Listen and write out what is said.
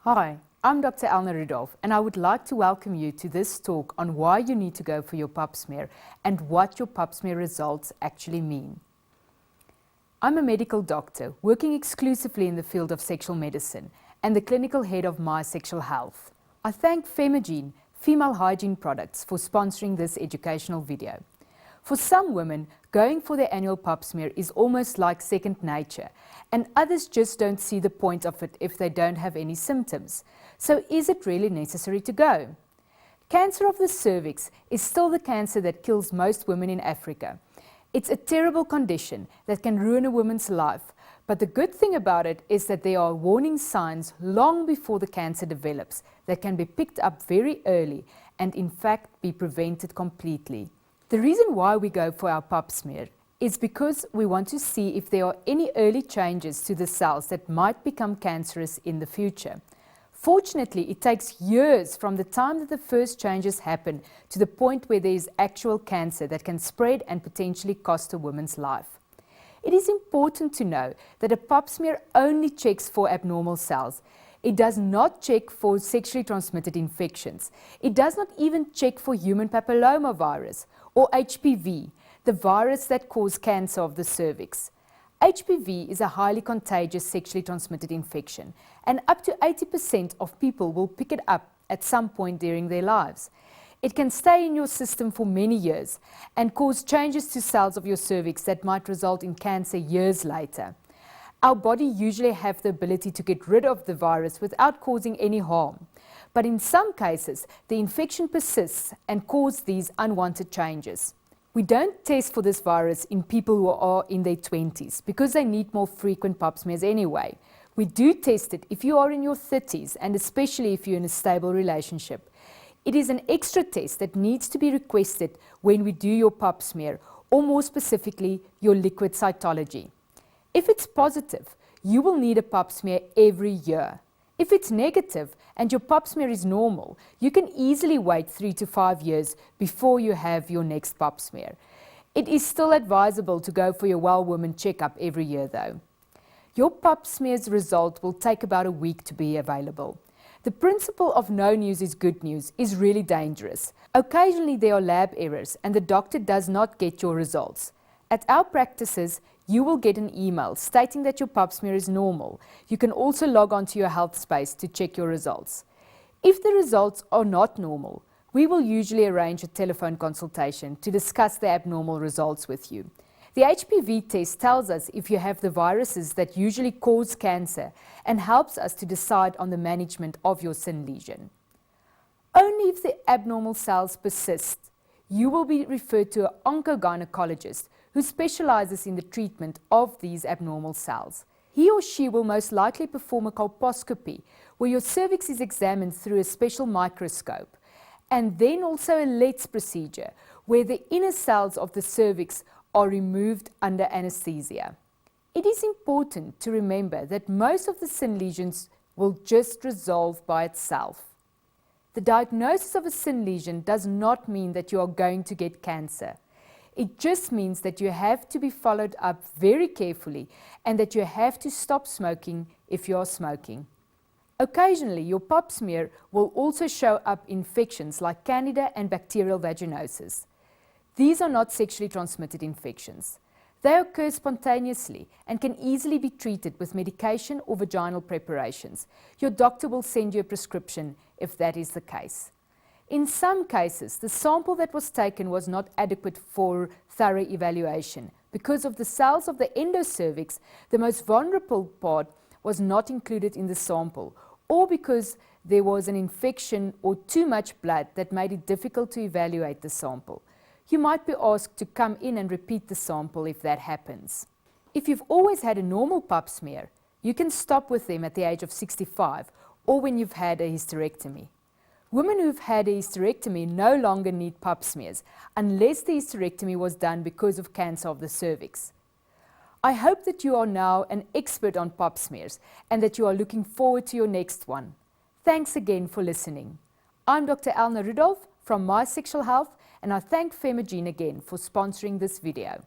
Hi, I'm Dr. Elna Rudolph, and I would like to welcome you to this talk on why you need to go for your pap smear and what your pap smear results actually mean. I'm a medical doctor working exclusively in the field of sexual medicine and the clinical head of My Sexual Health. I thank Femagene Female Hygiene Products for sponsoring this educational video. For some women, going for their annual pap smear is almost like second nature, and others just don't see the point of it if they don't have any symptoms. So is it really necessary to go? Cancer of the cervix is still the cancer that kills most women in Africa. It's a terrible condition that can ruin a woman's life, but the good thing about it is that there are warning signs long before the cancer develops that can be picked up very early and in fact be prevented completely. The reason why we go for our pap smear is because we want to see if there are any early changes to the cells that might become cancerous in the future. Fortunately, it takes years from the time that the first changes happen to the point where there is actual cancer that can spread and potentially cost a woman's life. It is important to know that a pap smear only checks for abnormal cells. It does not check for sexually transmitted infections. It does not even check for human papillomavirus or HPV, the virus that causes cancer of the cervix. HPV is a highly contagious sexually transmitted infection, and up to 80% of people will pick it up at some point during their lives. It can stay in your system for many years and cause changes to cells of your cervix that might result in cancer years later. Our body usually have the ability to get rid of the virus without causing any harm. But in some cases, the infection persists and causes these unwanted changes. We don't test for this virus in people who are in their 20s because they need more frequent pap smears anyway. We do test it if you are in your 30s and especially if you're in a stable relationship. It is an extra test that needs to be requested when we do your pap smear, or more specifically, your liquid cytology. If it's positive, you will need a pap smear every year. If it's negative and your pap smear is normal, you can easily wait 3 to 5 years before you have your next pap smear. It is still advisable to go for your well woman checkup every year though. Your pap smear's result will take about a week to be available. The principle of no news is good news is really dangerous. Occasionally there are lab errors and the doctor does not get your results. At our practices, you will get an email stating that your pap smear is normal. You can also log on to your health space to check your results. If the results are not normal, we will usually arrange a telephone consultation to discuss the abnormal results with you. The HPV test tells us if you have the viruses that usually cause cancer and helps us to decide on the management of your SIN lesion. Only if the abnormal cells persist, you will be referred to an oncogynecologist who specializes in the treatment of these abnormal cells. He or she will most likely perform a colposcopy, where your cervix is examined through a special microscope, and then also a LETS procedure, where the inner cells of the cervix are removed under anesthesia. It is important to remember that most of the SIN lesions will just resolve by itself. The diagnosis of a SIN lesion does not mean that you are going to get cancer. It just means that you have to be followed up very carefully and that you have to stop smoking if you are smoking. Occasionally, your pap smear will also show up infections like Candida and bacterial vaginosis. These are not sexually transmitted infections. They occur spontaneously and can easily be treated with medication or vaginal preparations. Your doctor will send you a prescription if that is the case. In some cases, the sample that was taken was not adequate for thorough evaluation. Because of the cells of the endocervix, the most vulnerable part was not included in the sample, or because there was an infection or too much blood that made it difficult to evaluate the sample. You might be asked to come in and repeat the sample if that happens. If you've always had a normal pap smear, you can stop with them at the age of 65 or when you've had a hysterectomy. Women who've had a hysterectomy no longer need pap smears unless the hysterectomy was done because of cancer of the cervix. I hope that you are now an expert on pap smears and that you are looking forward to your next one. Thanks again for listening. I'm Dr. Elna Rudolph from My Sexual Health, and I thank Femagene again for sponsoring this video.